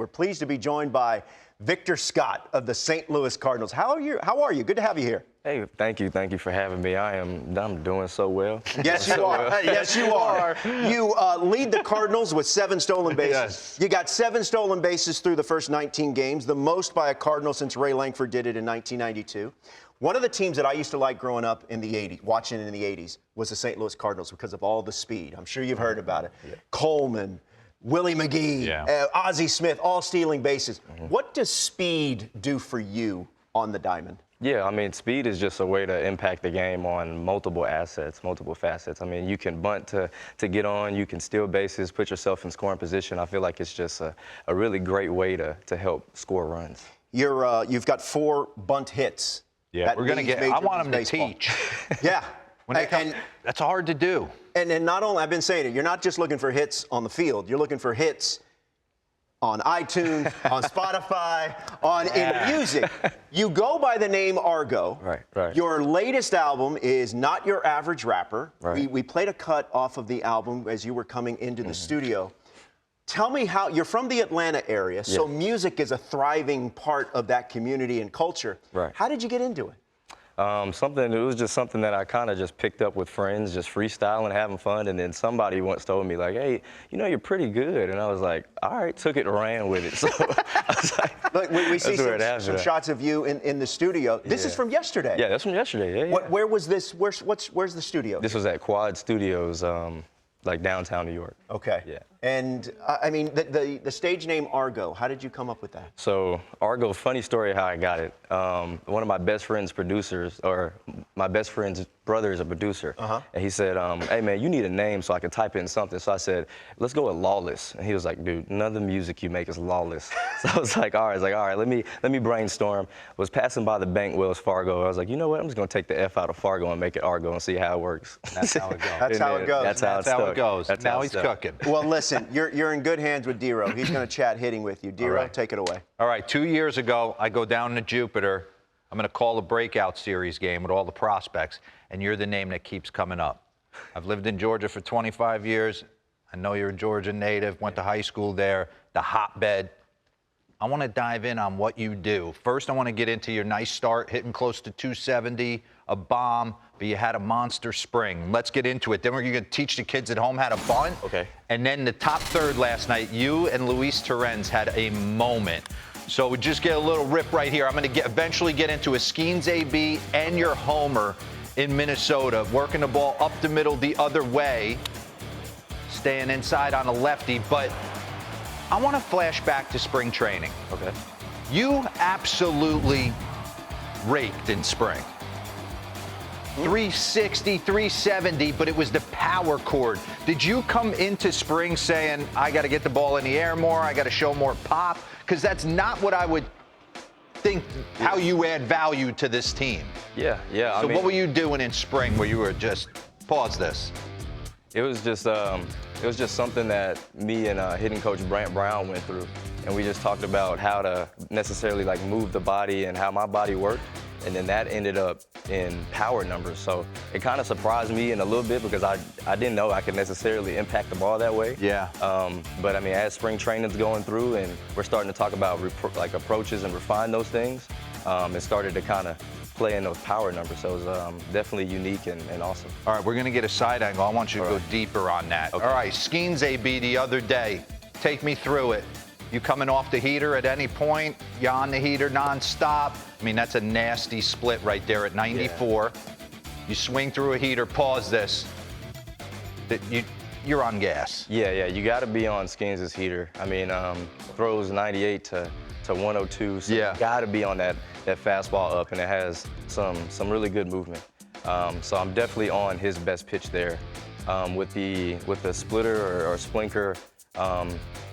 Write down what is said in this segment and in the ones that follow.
We're pleased to be joined by Victor Scott of the St. Louis Cardinals. How are you? Good to have you here. Hey, thank you for having me. I'm doing so well. Yes, you are. Yes, you are. You lead the Cardinals with 7 stolen bases. Yes. You got 7 stolen bases through the first 19 games, the most by a Cardinal since Ray Langford did it in 1992. One of the teams that I used to like growing up in the 80s, watching in the 80s, was the St. Louis Cardinals because of all the speed. I'm sure you've heard about it. Yeah. Coleman, Willie McGee, Ozzie Smith, all stealing bases. What does speed do for you on the diamond? Yeah, I mean, speed is just a way to impact the game on multiple assets, multiple facets. I mean, you can bunt to get on, you can steal bases, put yourself in scoring position. I feel like it's just a really great way to help score runs. You've got 4 bunt hits. Yeah, we're going to get – I want them to teach. Yeah. That's hard to do. And not only – I've been saying it, you're not just looking for hits on the field. You're looking for hits on iTunes, on Spotify, in music. You go by the name Argo. Right. Your latest album is Not Your Average Rapper. Right. We played a cut off of the album as you were coming into the studio. Tell me how – you're from the Atlanta area, so music is a thriving part of that community and culture. Right. How did you get into it? It was just something that I kind of just picked up with friends, just freestyling, having fun, and then somebody once told me, like, hey, you know, you're pretty good. And I was like, all right, took it and ran with it. So I was like, look, we see some shots of you in the studio. This is from yesterday. Yeah, that's from yesterday, yeah. Where was this? Where's the studio? This was at Quad Studios, like downtown New York. Okay. Yeah. And, I mean, the stage name Argo, how did you come up with that? So, Argo, funny story how I got it. One of my best friend's producers, or my best friend's brother is a producer. And he said, hey, man, you need a name so I can type in something. So I said, let's go with Lawless. And he was like, dude, none of the music you make is lawless. So I was like, all right, let me brainstorm. I was passing by the bank, Wells Fargo. I was like, you know what, I'm just going to take the F out of Fargo and make it Argo and see how it works. That's how it goes. That's how it goes. That's how it goes. Now he's cooking. Well, listen, you're in good hands with D-Row. He's going to chat hitting with you. D-Row, take it away. All right, 2 years ago, I go down to Jupiter. I'm going to call a breakout series game with all the prospects, and you're the name that keeps coming up. I've lived in Georgia for 25 years. I know you're a Georgia native, went to high school there, the hotbed. I want to dive in on what you do. First, I want to get into your nice start, hitting close to 270, a bomb, but you had a monster spring. Let's get into it. Then we're going to teach the kids at home how to bunt. Okay. And then the top third last night, you and Luis Torrens had a moment. So we just get a little rip right here. I'm going to eventually get into a Skeens AB and your homer in Minnesota, working the ball up the middle the other way, staying inside on a lefty. But I want to flash back to spring training. Okay. You absolutely raked in spring. 360, 370, but it was the power chord. Did you come into spring saying, I got to get the ball in the air more, I got to show more pop? Because that's not what I would think how you add value to this team. Yeah. So what were you doing in spring where you were just, pause this? It was just something that me and hitting coach Brant Brown went through, and we just talked about how to necessarily like move the body and how my body worked, and then that ended up in power numbers. So it kind of surprised me in a little bit because I didn't know I could necessarily impact the ball that way. Yeah. But I mean, as spring training's going through and we're starting to talk about like approaches and refine those things, it started to kind of play in those power numbers. So it was definitely unique and awesome. All right, we're going to get a side angle. I want you to go deeper on that. Okay. All right, Skeens AB the other day. Take me through it. You coming off the heater at any point? You on the heater nonstop? I mean, that's a nasty split right there at 94. Yeah. You swing through a heater. Pause this. You're on gas. Yeah. You got to be on Skeens' heater. I mean, throws 98 to 102. So you got to be on that fastball up, and it has some really good movement. So I'm definitely on his best pitch there. With the splitter or splinker,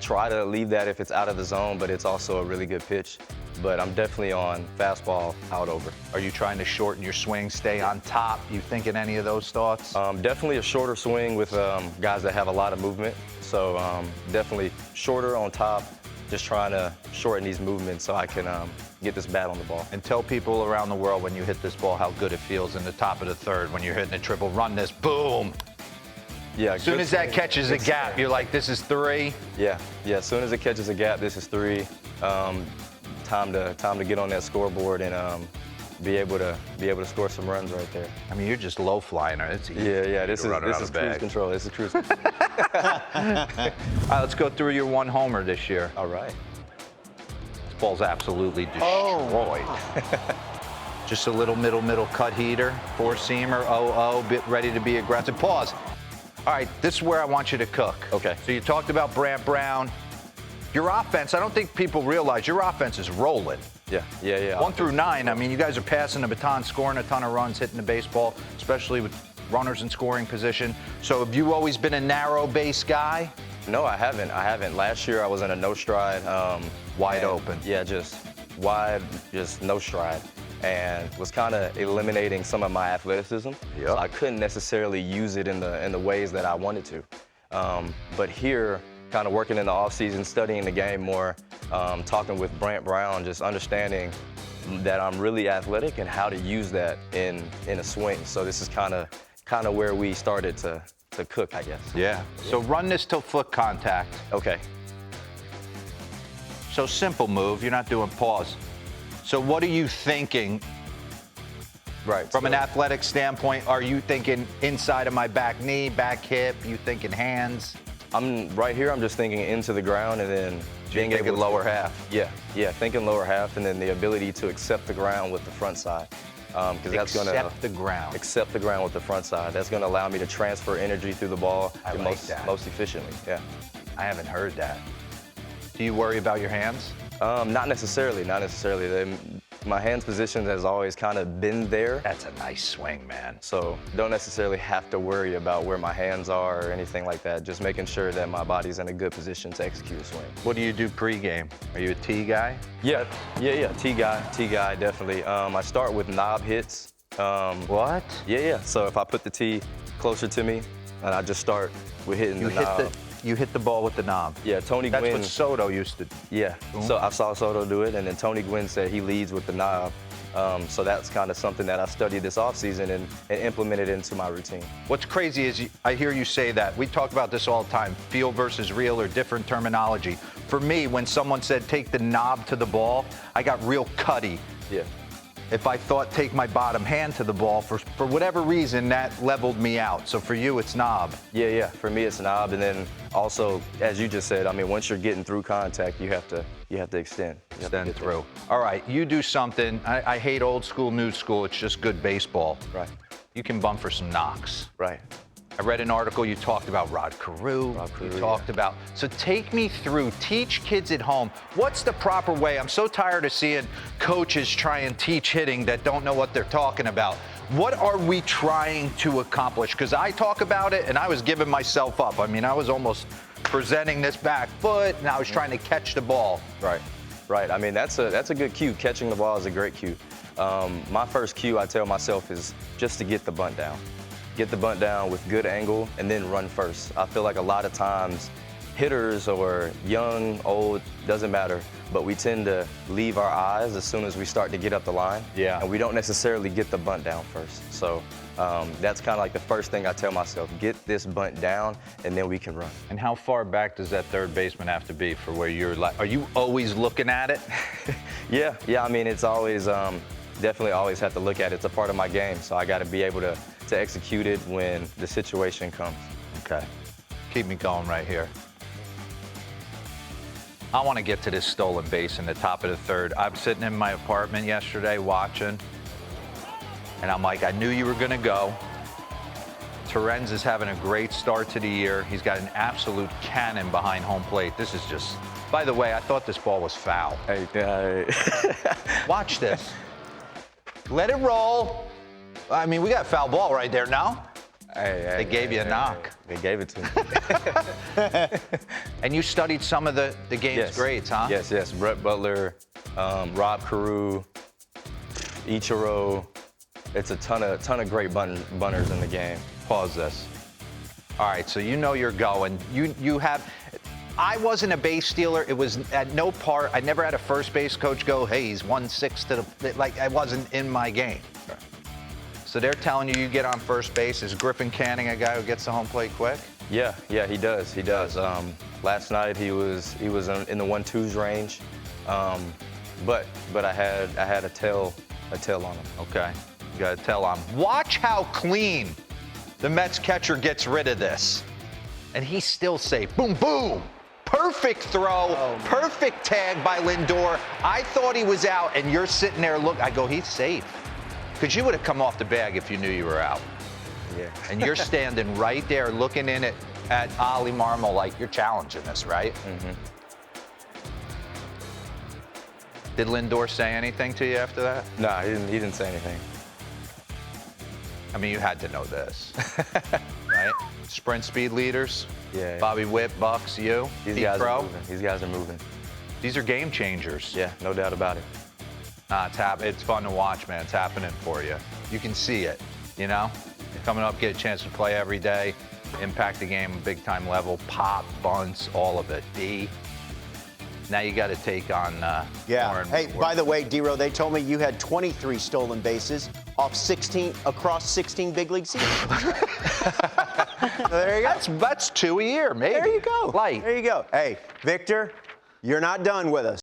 try to leave that if it's out of the zone, but it's also a really good pitch. But I'm definitely on fastball out over. Are you trying to shorten your swing, stay on top? You thinking any of those thoughts? Definitely a shorter swing with guys that have a lot of movement. So definitely shorter on top, just trying to shorten these movements so I can get this bat on the ball. And tell people around the world when you hit this ball how good it feels in the top of the third when you're hitting a triple. Run this, boom. Yeah. As soon as that catches a Good gap, swing. you're like, this is 3. Yeah. As soon as it catches a gap, this is 3. Time to get on that scoreboard and be able to score some runs right there. I mean, you're just low flying. It's easy. Yeah. This You're running out is of cruise bags. control. This is cruise control. All right, let's go through your 1 homer this year. All right. This ball's absolutely destroyed. Just a little middle cut heater, 4-seamer, bit ready to be aggressive. Pause. All right, this is where I want you to cook. Okay. So you talked about Brant Brown. Your offense, I don't think people realize your offense is rolling. Yeah. 1 through 9, I mean, you guys are passing the baton, scoring a ton of runs, hitting the baseball, especially with runners in scoring position. So have you always been a narrow base guy? No, I haven't. Last year I was in a no stride. Wide open. Yeah, just wide, just no stride. And was kind of eliminating some of my athleticism. Yep. So I couldn't necessarily use it in the ways that I wanted to. But here, kind of working in the off season, studying the game more, talking with Brant Brown, just understanding that I'm really athletic and how to use that in a swing. So this is kind of where we started to cook, I guess. Yeah. So run this till foot contact. Okay. So simple move. You're not doing pause. So what are you thinking? Right. From an athletic standpoint, are you thinking inside of my back knee, back hip? You thinking hands? I'm right here. I'm just thinking into the ground and then being able thinking to, lower half? Yeah, thinking lower half and then the ability to accept the ground with the front side. Because that's going to accept the ground. Accept the ground with the front side. That's going to allow me to transfer energy through the ball I like that. most efficiently. Yeah. I haven't heard that. Do you worry about your hands? Not necessarily. My hands position has always kind of been there. That's a nice swing, man. So don't necessarily have to worry about where my hands are or anything like that. Just making sure that my body's in a good position to execute a swing. What do you do pregame? Are you a tee guy? Yeah. Tee guy, definitely. I start with knob hits. What? Yeah. So if I put the tee closer to me, and I just start with hitting the knob. You hit the ball with the knob. Yeah, Tony That's Gwynn. what Soto used to do. Yeah. So I saw Soto do it, and then Tony Gwynn said he leads with the knob. So that's kind of something that I studied this offseason and implemented into my routine. What's crazy is I hear you say that. We talk about this all the time, feel versus real or different terminology. For me, when someone said take the knob to the ball, I got real cutty. Yeah. If I thought take my bottom hand to the ball, for whatever reason, that leveled me out. So for you, it's knob. Yeah. For me, it's knob, and then also, as you just said, I mean, once you're getting through contact, you have to extend. Extend through. All right, you do something. I hate old school, new school. It's just good baseball. Right. You can bump for some knocks. Right. I read an article, you talked about Rod Carew. You talked about, so take me through, teach kids at home, what's the proper way? I'm so tired of seeing coaches try and teach hitting that don't know what they're talking about. What are we trying to accomplish? Because I talk about it and I was giving myself up. I mean, I was almost presenting this back foot and I was trying to catch the ball. Right. I mean, that's a good cue. Catching the ball is a great cue. My first cue, I tell myself, is just to get the bunt down. Get the bunt down with good angle and then run first. I feel like a lot of times hitters or young, old, doesn't matter, but we tend to leave our eyes as soon as we start to get up the line. Yeah. And we don't necessarily get the bunt down first. So that's kind of like the first thing I tell myself, get this bunt down and then we can run. And how far back does that third baseman have to be for where you're like, are you always looking at it? Yeah, I mean, it's always, definitely always have to look at it. It's a part of my game, so I got to be able to execute it when the situation comes. Okay. Keep me going right here. I want to get to this stolen base in the top of the third. I'm sitting in my apartment yesterday watching, and I'm like, I knew you were going to go. Terens is having a great start to the year. He's got an absolute cannon behind home plate. This is just, by the way, I thought this ball was foul. Hey, Watch this. Let it roll. I mean, we got a foul ball right there now. They gave you a knock. They gave it to me. And you studied some of the game's greats, huh? Yes. Brett Butler, Rob Carew, Ichiro. It's a ton of great bunters in the game. Pause this. All right, so you know you're going. You have. I wasn't a base stealer. It was at no part. I never had a first base coach go, hey, he's 1-6 to the, like, I wasn't in my game. Right. So they're telling you get on first base. Is Griffin Canning a guy who gets to home plate quick? Yeah, he does. He does. Last night he was in the 1-2s range, but I had a tail on him. Okay, you got a tail on him. Watch how clean the Mets catcher gets rid of this, and he's still safe. Boom, boom. Perfect throw, perfect tag by Lindor. I thought he was out, and you're sitting there I go, he's safe. Because you would have come off the bag if you knew you were out. Yeah. And you're standing right there looking in at Ollie Marmol like you're challenging this, right? Mm-hmm. Did Lindor say anything to you after that? No, he didn't say anything. I mean, you had to know this, right? Sprint speed leaders. Yeah. Bobby Witt, Bucks, you. These Pete guys Crow. are moving. These guys are moving. These are game changers. Yeah, no doubt about it. It's fun to watch, man. It's happening for you. You can see it, you know? You're coming up, get a chance to play every day, impact the game at big time level, pop, bunts, all of it. D. Now you got to take on Yeah. Hey, by the way, D-Row, they told me you had 23 stolen bases across 16 big league seasons. There you go. That's 2 a year, maybe. There you go. Light. There you go. Hey, Victor, you're not done with us.